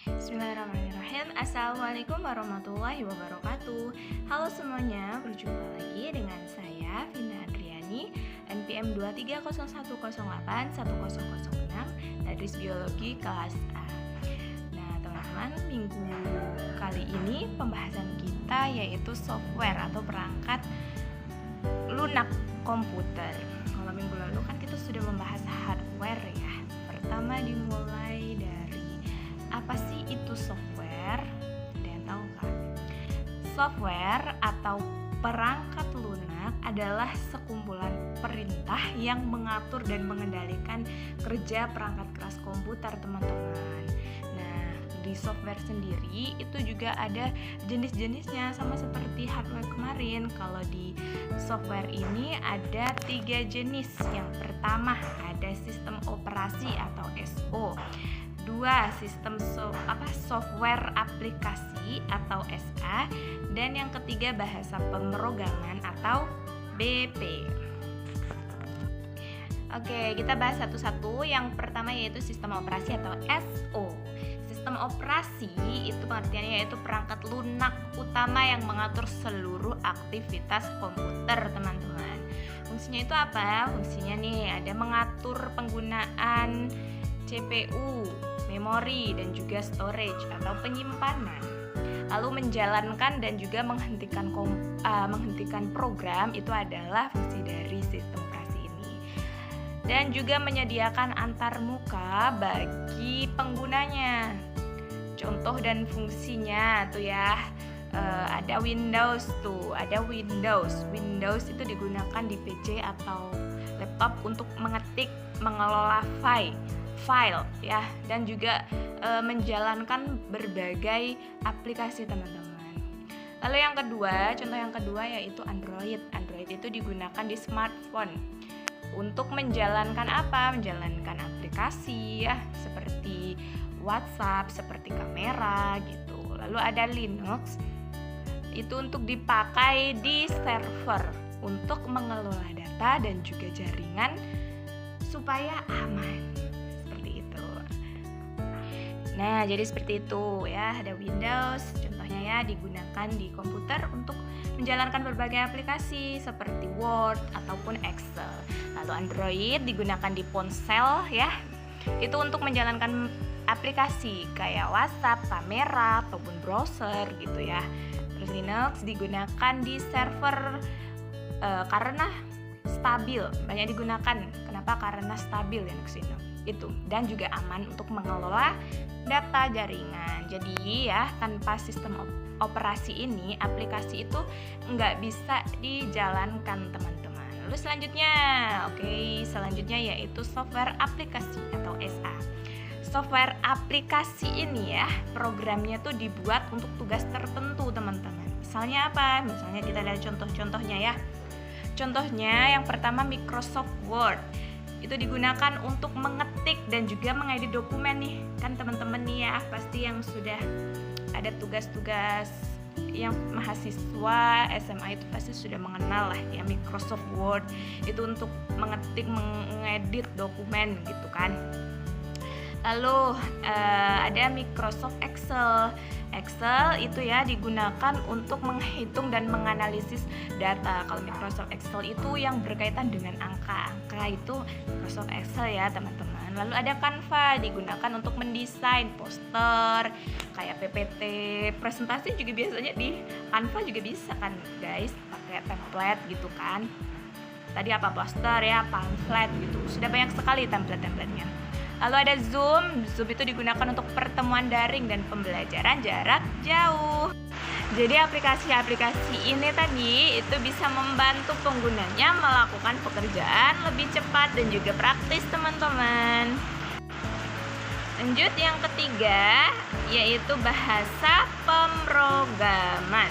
Bismillahirrahmanirrahim. Assalamualaikum warahmatullahi wabarakatuh. Halo semuanya, berjumpa lagi dengan saya Vina Andriani, NPM 23010810006 dari Biologi kelas A. Nah teman-teman, minggu kali ini pembahasan kita yaitu software atau perangkat lunak komputer. Kalau minggu lalu kan kita sudah membahas hardware ya. Pertama dimulai dari apa sih itu software? Ada yang tahu kan? Software atau perangkat lunak adalah sekumpulan perintah yang mengatur dan mengendalikan kerja perangkat keras komputer, teman-teman. Nah, di software sendiri itu juga ada jenis-jenisnya, sama seperti hardware kemarin. Kalau di software ini ada 3 jenis. Yang pertama ada sistem operasi atau SO. 2. Sistem software aplikasi atau SA, dan yang ketiga bahasa pemrograman atau BP. Oke, kita bahas satu-satu. Yang pertama yaitu sistem operasi atau SO. Sistem operasi itu pengertiannya yaitu perangkat lunak utama yang mengatur seluruh aktivitas komputer, teman-teman. Fungsinya itu apa? Fungsinya nih ada mengatur penggunaan CPU, memori, dan juga storage atau penyimpanan. Lalu menjalankan dan juga menghentikan program itu adalah fungsi dari sistem operasi ini. Dan juga menyediakan antarmuka bagi penggunanya. Contoh dan fungsinya tuh ya, ada Windows tuh, ada Windows. Windows itu digunakan di PC atau laptop untuk mengetik, mengelola file ya, dan juga menjalankan berbagai aplikasi, teman-teman. Lalu yang kedua, contoh yang kedua yaitu Android. Android itu digunakan di smartphone untuk menjalankan apa? Menjalankan aplikasi ya, seperti WhatsApp, seperti kamera gitu. Lalu ada Linux, itu untuk dipakai di server untuk mengelola data dan juga jaringan supaya aman. Nah, jadi seperti itu ya, ada Windows, contohnya ya digunakan di komputer untuk menjalankan berbagai aplikasi seperti Word ataupun Excel. Lalu Android digunakan di ponsel ya, itu untuk menjalankan aplikasi kayak WhatsApp, kamera, ataupun browser gitu ya. Terus Linux digunakan di server karena stabil, banyak digunakan. Kenapa? Karena stabil Linux itu dan juga aman untuk mengelola data jaringan. Jadi ya, tanpa sistem operasi ini, aplikasi itu nggak bisa dijalankan, teman-teman. Lalu selanjutnya yaitu software aplikasi atau SA. Software aplikasi ini ya, programnya tuh dibuat untuk tugas tertentu, teman-teman. Misalnya apa? Misalnya kita lihat contoh-contohnya ya. Contohnya yang pertama Microsoft Word. Itu digunakan untuk mengetik dan juga mengedit dokumen nih. Kan teman-teman nih ya, pasti yang sudah ada tugas-tugas yang mahasiswa SMA itu pasti sudah mengenal lah ya, Microsoft Word itu untuk mengetik, mengedit dokumen gitu kan. Lalu ada Microsoft Excel. Excel itu ya digunakan untuk menghitung dan menganalisis data. Kalau Microsoft Excel itu yang berkaitan dengan angka itu Microsoft Excel ya, teman-teman. Lalu ada Canva, digunakan untuk mendesain poster kayak PPT, presentasi juga biasanya di Canva juga bisa kan guys, pakai template gitu kan. Tadi apa, poster ya, pamflet gitu. Sudah banyak sekali template-templatenya. Lalu ada Zoom. Zoom itu digunakan untuk pertemuan daring dan pembelajaran jarak jauh. Jadi aplikasi-aplikasi ini tadi itu bisa membantu penggunanya melakukan pekerjaan lebih cepat dan juga praktis, teman-teman. Lanjut yang ketiga yaitu bahasa pemrograman.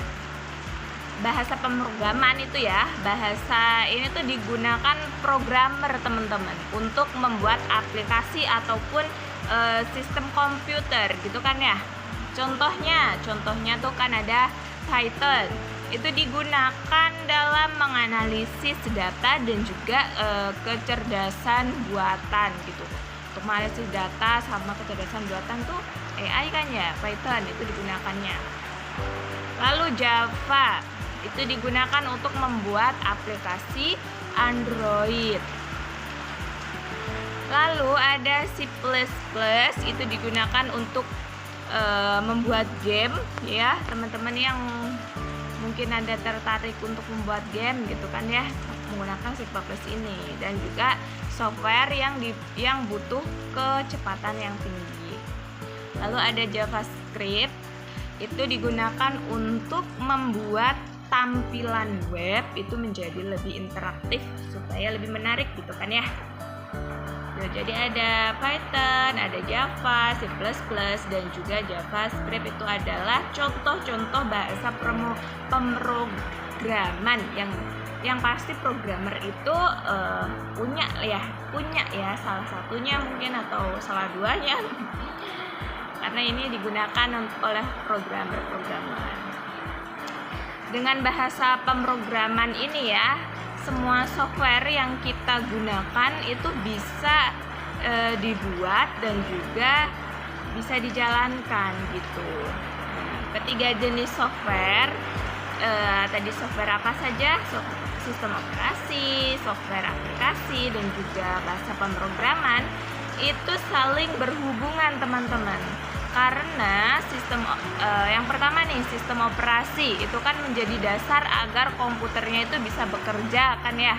Bahasa pemrograman itu ya, bahasa ini tuh digunakan programmer, teman-teman, untuk membuat aplikasi ataupun sistem komputer gitu kan ya. Contohnya tuh kan ada Python. Itu digunakan dalam menganalisis data dan juga kecerdasan buatan gitu. Untuk menganalisis data sama kecerdasan buatan tuh AI kan ya, Python itu digunakannya. Lalu Java itu digunakan untuk membuat aplikasi Android. Lalu ada C++ itu digunakan untuk membuat game ya, teman-teman yang mungkin ada tertarik untuk membuat game gitu kan ya, menggunakan C++ ini. Dan juga software yang butuh kecepatan yang tinggi. Lalu ada JavaScript itu digunakan untuk membuat tampilan web itu menjadi lebih interaktif supaya lebih menarik gitu kan ya. Jadi ada Python, ada Java, C++, dan juga JavaScript itu adalah contoh-contoh bahasa pemrograman yang pasti programmer itu punya ya salah satunya mungkin atau salah duanya karena ini digunakan oleh programmer. Dengan bahasa pemrograman ini ya, semua software yang kita gunakan itu bisa dibuat dan juga bisa dijalankan gitu. Nah, ketiga jenis software tadi software apa saja? Sistem operasi, software aplikasi, dan juga bahasa pemrograman itu saling berhubungan teman-teman. Karena yang pertama nih, sistem operasi itu kan menjadi dasar agar komputernya itu bisa bekerja kan ya.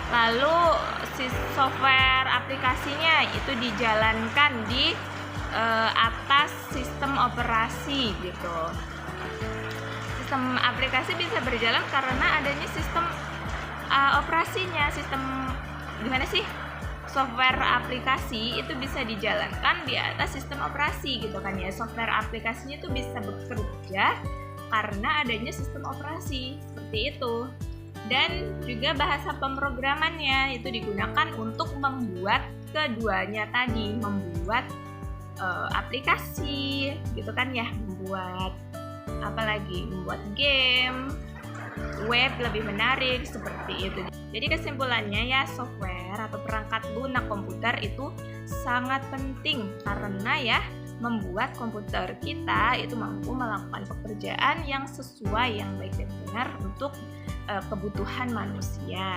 Lalu software aplikasinya itu dijalankan di atas sistem operasi gitu. Sistem aplikasi bisa berjalan karena adanya sistem operasinya. Sistem gimana sih? Software aplikasi itu bisa dijalankan di atas sistem operasi gitu kan ya. Software aplikasinya itu bisa bekerja karena adanya sistem operasi seperti itu. Dan juga bahasa pemrogramannya itu digunakan untuk membuat keduanya tadi, membuat aplikasi gitu kan ya, membuat membuat game, web lebih menarik seperti itu. Jadi kesimpulannya ya, software atau perangkat lunak komputer itu sangat penting karena ya membuat komputer kita itu mampu melakukan pekerjaan yang sesuai, yang baik dan benar untuk kebutuhan manusia.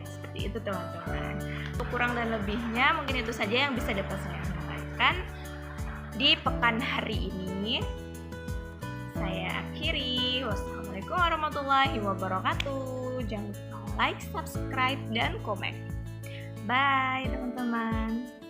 Seperti itu teman-teman. Untuk kurang dan lebihnya mungkin itu saja yang bisa dapat saya sampaikan di pekan hari ini. Saya akhiri. Wassalamualaikum warahmatullahi wabarakatuh. Jangan lupa like, subscribe, dan komen. Bye teman-teman.